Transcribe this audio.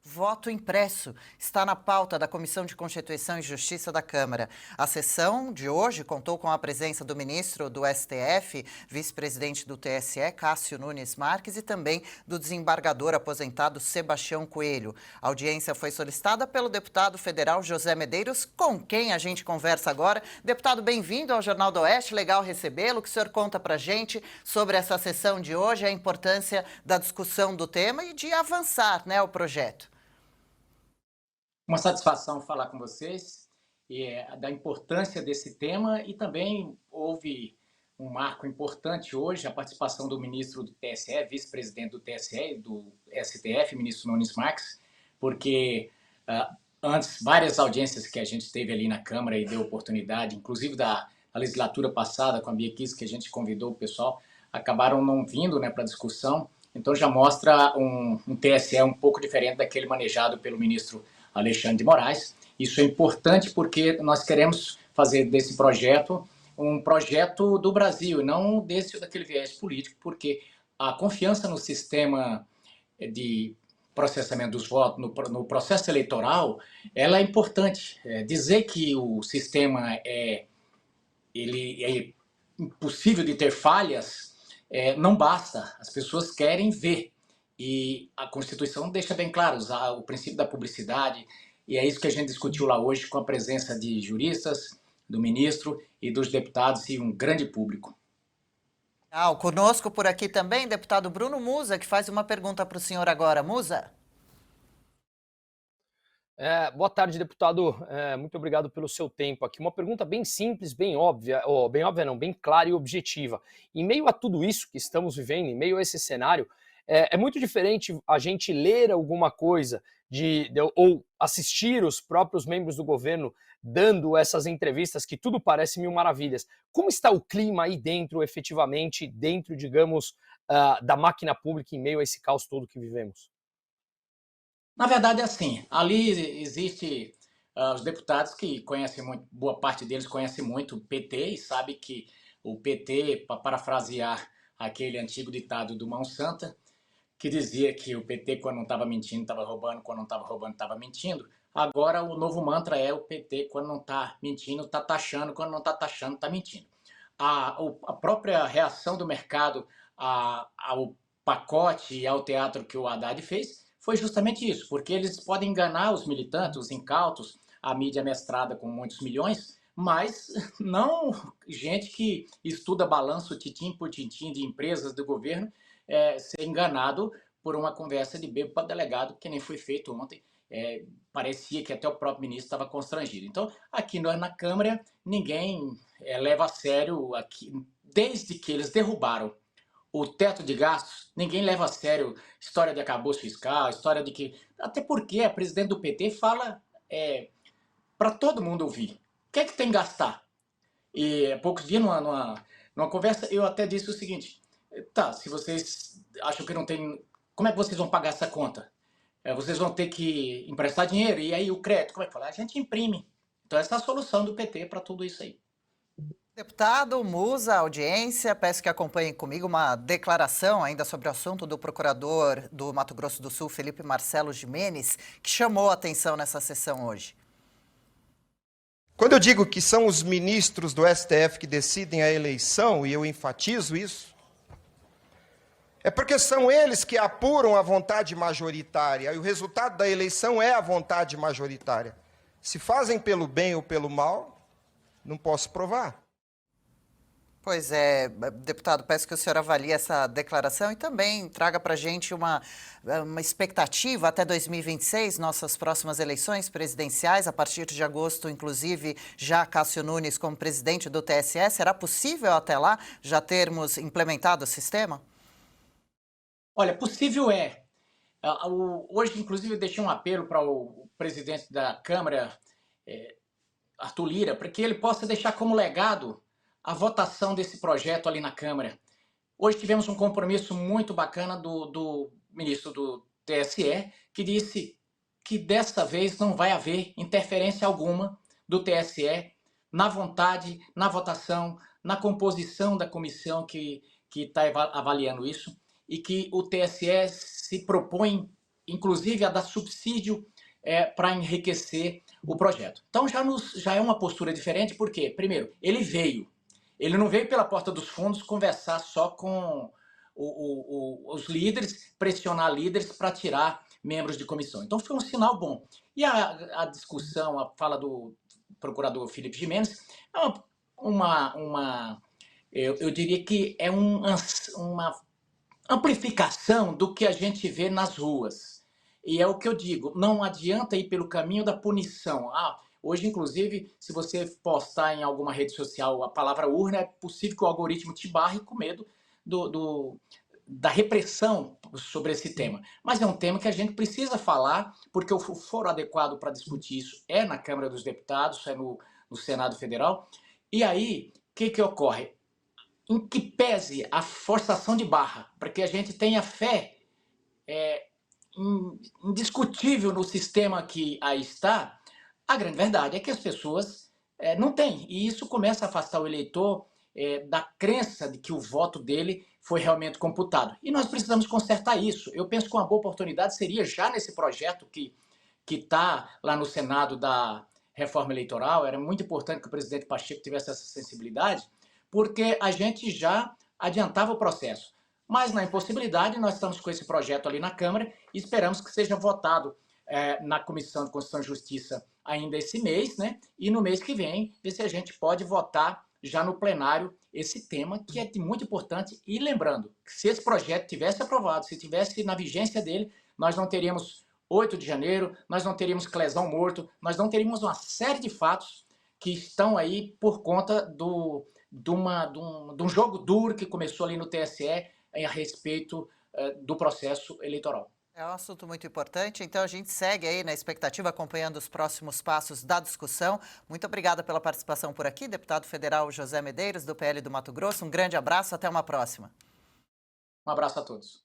Voto impresso está na pauta da Comissão de Constituição e Justiça da Câmara. A sessão de hoje contou com a presença do ministro do STF, vice-presidente do TSE, Cássio Nunes Marques, e também do desembargador aposentado Sebastião Coelho. A audiência foi solicitada pelo deputado federal José Medeiros, com quem a gente conversa agora. Deputado, bem-vindo ao Jornal do Oeste, legal recebê-lo. O que o senhor conta para a gente sobre essa sessão de hoje, a importância da discussão do tema e de avançar, o projeto? Uma satisfação falar com vocês da importância desse tema, e também houve um marco importante hoje, a participação do ministro do TSE, vice-presidente do TSE e do STF, ministro Nunes Marques, porque antes, várias audiências que a gente teve ali na Câmara e deu oportunidade, inclusive da legislatura passada, com a Bia Kicis, que a gente convidou o pessoal, acabaram não vindo para a discussão. Então já mostra um TSE um pouco diferente daquele manejado pelo ministro Alexandre de Moraes. Isso é importante porque nós queremos fazer desse projeto um projeto do Brasil e não daquele viés político, porque a confiança no sistema de processamento dos votos, no processo eleitoral, ela é importante. Dizer que o sistema ele é impossível de ter falhas, não basta. As pessoas querem ver. E a Constituição deixa bem claro o princípio da publicidade, e é isso que a gente discutiu lá hoje com a presença de juristas, do ministro e dos deputados e um grande público. Conosco por aqui também, deputado Bruno Musa, que faz uma pergunta para o senhor agora. Musa? Boa tarde, deputado. Muito obrigado pelo seu tempo aqui. Uma pergunta bem simples, bem óbvia, bem clara e objetiva. Em meio a tudo isso que estamos vivendo, em meio a esse cenário, é muito diferente a gente ler alguma coisa ou assistir os próprios membros do governo dando essas entrevistas que tudo parece mil maravilhas. Como está o clima aí dentro, efetivamente, digamos, da máquina pública em meio a esse caos todo que vivemos? Na verdade, é assim, ali existe os deputados que conhecem muito, boa parte deles conhece muito o PT e sabe que o PT, para parafrasear aquele antigo ditado do Mão Santa, que dizia que o PT, quando não estava mentindo, estava roubando, quando não estava roubando, estava mentindo. Agora, o novo mantra é o PT, quando não está mentindo, está taxando, quando não está taxando, está mentindo. A própria reação do mercado ao pacote e ao teatro que o Haddad fez foi justamente isso, porque eles podem enganar os militantes, os incautos, a mídia mestrada com muitos milhões, mas não gente que estuda balanço tintim por tintim de empresas do governo, ser enganado por uma conversa de bebo para delegado, que nem foi feito ontem. Parecia que até o próprio ministro estava constrangido. Então, aqui na Câmara, ninguém leva a sério, aqui, desde que eles derrubaram o teto de gastos, ninguém leva a sério história de arcabouço fiscal, história de que... Até porque a presidente do PT fala para todo mundo ouvir. O que é que tem que gastar? E há poucos dias, numa conversa, eu até disse o seguinte: tá, se vocês acham que não tem... Como é que vocês vão pagar essa conta? Vocês vão ter que emprestar dinheiro, e aí o crédito, como é que fala? A gente imprime. Então essa é a solução do PT para tudo isso aí. Deputado Musa, audiência, peço que acompanhem comigo uma declaração ainda sobre o assunto do procurador do Mato Grosso do Sul, Felipe Marcelo Gimenez, que chamou a atenção nessa sessão hoje. Quando eu digo que são os ministros do STF que decidem a eleição, e eu enfatizo isso, é porque são eles que apuram a vontade majoritária, e o resultado da eleição é a vontade majoritária. Se fazem pelo bem ou pelo mal, não posso provar. Pois é, deputado, peço que o senhor avalie essa declaração e também traga para a gente uma expectativa até 2026, nossas próximas eleições presidenciais, a partir de agosto, inclusive, já Cássio Nunes como presidente do TSE. Será possível até lá já termos implementado o sistema? Olha, possível é. Hoje, inclusive, eu deixei um apelo para o presidente da Câmara, Arthur Lira, para que ele possa deixar como legado a votação desse projeto ali na Câmara. Hoje tivemos um compromisso muito bacana do ministro do TSE, que disse que desta vez não vai haver interferência alguma do TSE na vontade, na votação, na composição da comissão que está avaliando isso, e que o TSE se propõe inclusive a dar subsídio para enriquecer o projeto. Então já é uma postura diferente, porque, primeiro, ele não veio pela porta dos fundos conversar só com os líderes, pressionar líderes para tirar membros de comissão. Então foi um sinal bom. E a discussão, a fala do procurador Felipe Gimenez, eu diria que é uma amplificação do que a gente vê nas ruas. E é o que eu digo, não adianta ir pelo caminho da punição. Hoje, inclusive, se você postar em alguma rede social a palavra urna, é possível que o algoritmo te barre com medo da repressão sobre esse tema. Mas é um tema que a gente precisa falar, porque o foro adequado para discutir isso é na Câmara dos Deputados, é no Senado Federal. E aí, o que ocorre? Em que pese a forçação de barra, para que a gente tenha fé indiscutível no sistema que aí está, a grande verdade é que as pessoas não têm. E isso começa a afastar o eleitor da crença de que o voto dele foi realmente computado. E nós precisamos consertar isso. Eu penso que uma boa oportunidade seria já nesse projeto que está lá no Senado da reforma eleitoral. Era muito importante que o presidente Pacheco tivesse essa sensibilidade, porque a gente já adiantava o processo. Mas, na impossibilidade, nós estamos com esse projeto ali na Câmara e esperamos que seja votado na Comissão de Constituição e Justiça ainda esse mês, né? E no mês que vem, ver se a gente pode votar já no plenário esse tema, que é muito importante. E lembrando, que se esse projeto tivesse aprovado, se tivesse na vigência dele, nós não teríamos 8 de janeiro, nós não teríamos Clesão morto, nós não teríamos uma série de fatos que estão aí por conta de um jogo duro que começou ali no TSE a respeito do processo eleitoral. É um assunto muito importante, então a gente segue aí na expectativa, acompanhando os próximos passos da discussão. Muito obrigada pela participação por aqui, deputado federal José Medeiros, do PL do Mato Grosso. Um grande abraço, até uma próxima. Um abraço a todos.